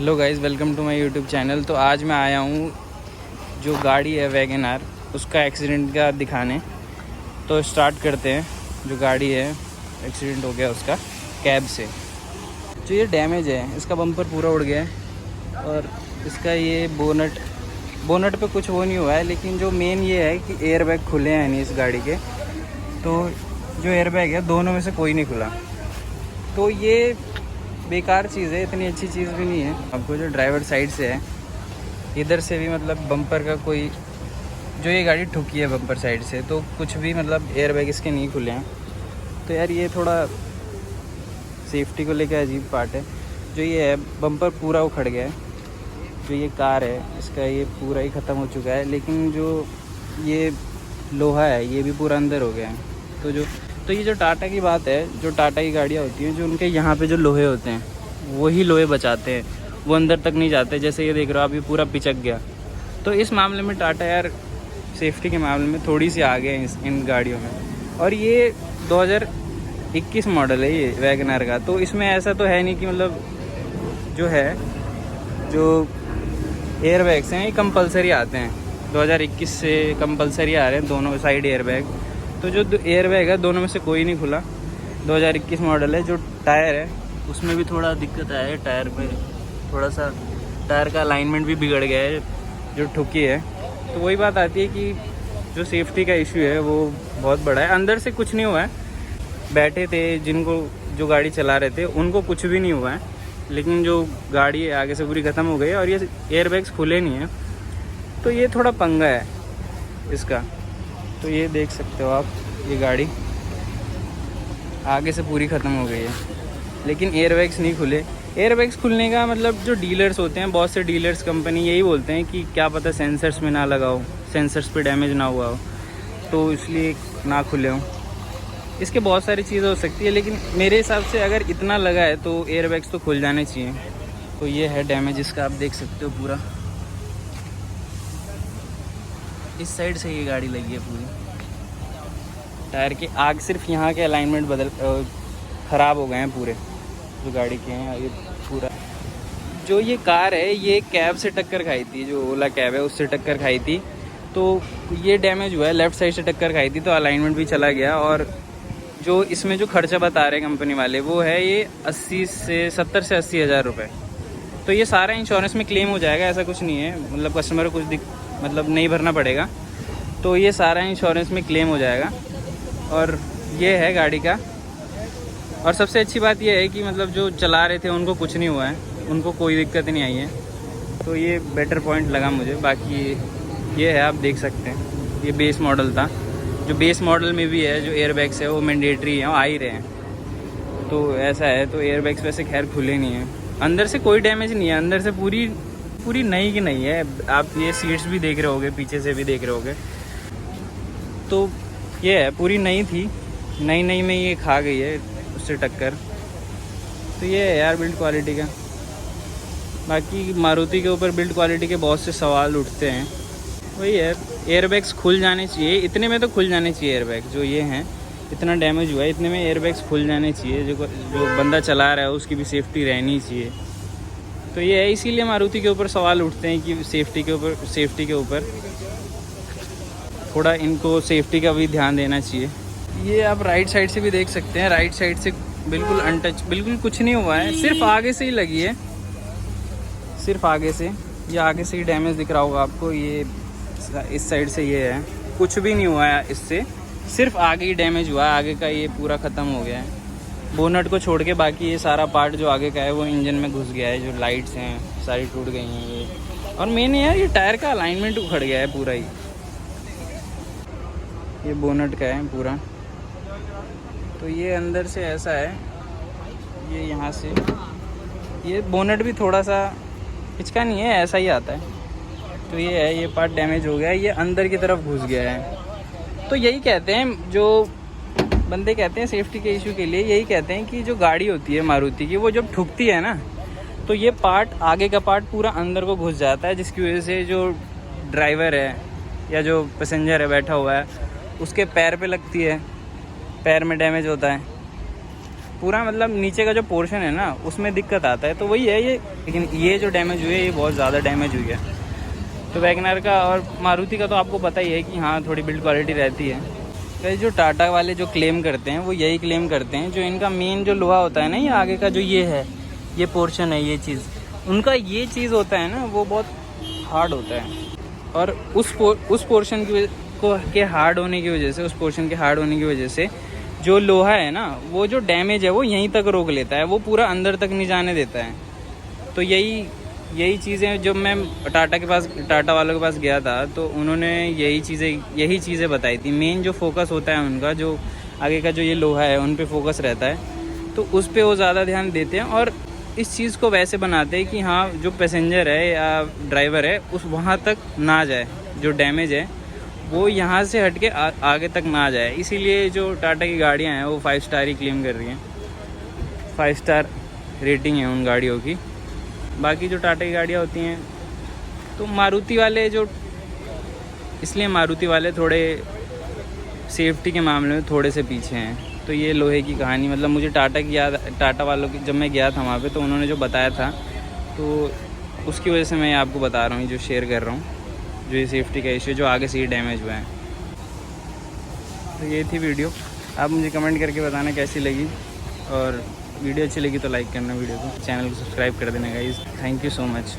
Hello guys, welcome to my YouTube channel. तो आज मैं आया हूँ जो गाड़ी है वैगन आर, उसका एक्सीडेंट का दिखाने। तो स्टार्ट करते हैं। जो गाड़ी है एक्सीडेंट हो गया उसका कैब से। जो ये डैमेज है, इसका बम्पर पूरा उड़ गया है और इसका ये बोनट पे कुछ वो नहीं हुआ है, लेकिन जो मेन ये है कि एयर बैग खुले हैं नहीं इस गाड़ी के। तो जो एयर बैग है दोनों में से कोई नहीं खुला। तो ये बेकार चीज़ है, इतनी अच्छी चीज़ भी नहीं है। आपको जो ड्राइवर साइड से है, इधर से भी मतलब बम्पर का कोई, जो ये गाड़ी ठुकी है बम्पर साइड से, तो कुछ भी मतलब एयर बैग इसके नहीं खुले हैं। तो यार ये थोड़ा सेफ्टी को लेकर अजीब पार्ट है। जो ये है बम्पर पूरा उखड़ गया है। जो ये कार है इसका ये पूरा ही ख़त्म हो चुका है, लेकिन जो ये लोहा है ये भी पूरा अंदर हो गया है। तो ये जो टाटा की बात है, जो टाटा की गाड़ियाँ होती हैं, जो उनके यहाँ पे जो लोहे होते हैं वही लोहे बचाते हैं, वो अंदर तक नहीं जाते। जैसे ये देख रहे हो आप, ये पूरा पिचक गया। तो इस मामले में टाटा यार सेफ्टी के मामले में थोड़ी सी आगे है इन गाड़ियों में। और ये 2021 मॉडल है ये वैगन आर का। तो इसमें ऐसा तो है नहीं कि मतलब जो एयर बैग्स हैं ये कंपलसरी आते हैं। 2021 से कंपलसरी आ रहे हैं दोनों साइड एयर बैग। तो जो एयर बैग है दोनों में से कोई नहीं खुला। 2021 मॉडल है। जो टायर है उसमें भी थोड़ा दिक्कत आया है, टायर पे थोड़ा सा टायर का अलाइनमेंट भी बिगड़ गया है जो ठुकी है। तो वही बात आती है कि जो सेफ्टी का इशू है वो बहुत बड़ा है। अंदर से कुछ नहीं हुआ है, बैठे थे जो गाड़ी चला रहे थे उनको कुछ भी नहीं हुआ है, लेकिन जो गाड़ी है आगे से पूरी ख़त्म हो गई है और ये एयर बैग्स खुले नहीं हैं। तो ये थोड़ा पंगा है इसका। तो ये देख सकते हो आप, ये गाड़ी आगे से पूरी ख़त्म हो गई है, लेकिन एयर बैग्स नहीं खुले। एयर बैग्स खुलने का मतलब जो डीलर्स होते हैं, बहुत से डीलर्स कंपनी यही बोलते हैं कि क्या पता सेंसर्स में ना लगा हो, सेंसर्स पे डैमेज ना हुआ हो, तो इसलिए ना खुले हों। इसके बहुत सारी चीज़ें हो सकती है, लेकिन मेरे हिसाब से अगर इतना लगा है तो एयर बैग्स तो खुल जाने चाहिए। तो ये है डैमेज इसका, आप देख सकते हो पूरा। इस साइड से ये गाड़ी लगी है पूरी। टायर के आगे सिर्फ यहाँ के अलाइनमेंट ख़राब हो गए हैं पूरे, जो गाड़ी के हैं। ये पूरा जो ये कार है ये कैब से टक्कर खाई थी, जो ओला कैब है उससे टक्कर खाई थी। तो ये डैमेज हुआ है, लेफ़्ट साइड से टक्कर खाई थी तो अलाइनमेंट भी चला गया। और जो इसमें जो खर्चा बता रहे हैं कंपनी वाले वो है ये 70 से 80 हज़ार रुपये। तो ये सारा इंश्योरेंस में क्लेम हो जाएगा, ऐसा कुछ नहीं है। मतलब कस्टमर को कुछ मतलब नहीं भरना पड़ेगा। तो ये सारा इंश्योरेंस में क्लेम हो जाएगा। और ये है गाड़ी का। और सबसे अच्छी बात ये है कि मतलब जो चला रहे थे उनको कुछ नहीं हुआ है, उनको कोई दिक्कत नहीं आई है। तो ये बेटर पॉइंट लगा मुझे। बाकी ये है, आप देख सकते हैं, ये बेस मॉडल था। जो बेस मॉडल में भी है जो एयर बैग्स है वो मैंडेटरी हैं, वो आ ही रहे हैं। तो ऐसा है। तो एयर बैग्स वैसे खैर खुले नहीं हैं। अंदर से कोई डैमेज नहीं है, अंदर से पूरी नई की नई है। आप ये सीट्स भी देख रहे होगे, पीछे से भी देख रहे होगे। तो ये है, पूरी नई थी, नई में ये खा गई है उससे टक्कर। तो ये है यार बिल्ड क्वालिटी का। बाकी मारुति के ऊपर बिल्ड क्वालिटी के बहुत से सवाल उठते हैं। वही है, एयर बैग्स खुल जाने चाहिए। इतने में तो खुल जाने चाहिए एयर बैग। जो ये हैं, इतना डैमेज हुआ है, इतने में एयर बैग्स खुल जाने चाहिए। जो बंदा चला रहा है उसकी भी सेफ्टी रहनी चाहिए। तो ये है, इसीलिए मारुति के ऊपर सवाल उठते हैं कि सेफ्टी के ऊपर थोड़ा इनको सेफ्टी का भी ध्यान देना चाहिए। ये आप राइट साइड से भी देख सकते हैं, राइट साइड से बिल्कुल अनटच, बिल्कुल कुछ नहीं हुआ है, सिर्फ आगे से ही लगी है, सिर्फ आगे से। ये आगे से ही डैमेज दिख रहा होगा आपको। ये इस साइड से ये है, कुछ भी नहीं हुआ है इससे, सिर्फ आगे ही डैमेज हुआ है। आगे का ये पूरा ख़त्म हो गया है, बोनट को छोड़ के। बाकी ये सारा पार्ट जो आगे का है वो इंजन में घुस गया है। जो लाइट्स हैं सारी टूट गई हैं ये। और मेन यार ये टायर का अलाइनमेंट उखड़ गया है पूरा ही। ये बोनट का है पूरा। तो ये अंदर से ऐसा है, ये यहाँ से ये बोनट भी थोड़ा सा पिचका नहीं है, ऐसा ही आता है। तो ये है, ये पार्ट डैमेज हो गया है, ये अंदर की तरफ घुस गया है। तो यही कहते हैं, जो बंदे कहते हैं सेफ्टी के इशू के लिए, यही कहते हैं कि जो गाड़ी होती है मारुति की, वो जब ठुकती है ना, तो ये पार्ट, आगे का पार्ट पूरा अंदर को घुस जाता है, जिसकी वजह से जो ड्राइवर है या जो पैसेंजर है बैठा हुआ है उसके पैर पे लगती है, पैर में डैमेज होता है। पूरा मतलब नीचे का जो पोर्शन है ना उसमें दिक्कत आता है, तो वही है ये। लेकिन ये जो डैमेज हुई है ये बहुत ज़्यादा डैमेज हुई है। तो वैगनर का और मारुति का तो आपको पता ही है कि हाँ थोड़ी बिल्ड क्वालिटी रहती है। तो जो टाटा वाले जो क्लेम करते हैं वो यही क्लेम करते हैं, जो इनका मेन जो लोहा होता है ना, ये आगे का जो ये है, ये पोर्शन है, ये चीज़ उनका ये चीज़ होता है ना, वो बहुत हार्ड होता है। और उस पोर्शन के हार्ड होने की वजह से, उस पोर्शन के हार्ड होने की वजह से जो लोहा है ना, वो जो डैमेज है वो यहीं तक रोक लेता है, वो पूरा अंदर तक नहीं जाने देता है। तो यही चीज़ें जब मैं टाटा वालों के पास गया था तो उन्होंने यही चीज़ें बताई थी। मेन जो फोकस होता है उनका, जो आगे का जो ये लोहा है उन पे फोकस रहता है, तो उस पे वो ज़्यादा ध्यान देते हैं। और इस चीज़ को वैसे बनाते हैं कि हाँ जो पैसेंजर है या ड्राइवर है उस वहाँ तक ना जाए, जो डैमेज है वो यहाँ से हट के आगे तक ना जाए। इसीलिए जो टाटा की गाड़ियाँ हैं वो 5 स्टार ही क्लेम कर रही हैं, 5 स्टार रेटिंग है उन गाड़ियों की। बाकी जो टाटा की गाड़ियाँ होती हैं तो मारुति वाले इसलिए मारुति वाले थोड़े सेफ्टी के मामले में थोड़े से पीछे हैं। तो ये लोहे की कहानी, मतलब मुझे टाटा वालों की जब मैं गया था वहाँ पे तो उन्होंने जो बताया था, तो उसकी वजह से मैं आपको बता रहा हूँ, जो शेयर कर रहा हूँ, जो ये सेफ्टी का इशू जो आगे से ही डैमेज हुआ है। तो ये थी वीडियो। आप मुझे कमेंट करके बताना कैसी लगी, और वीडियो अच्छी लगी तो लाइक करना वीडियो को, चैनल को सब्सक्राइब कर देना guys. Thank you so much.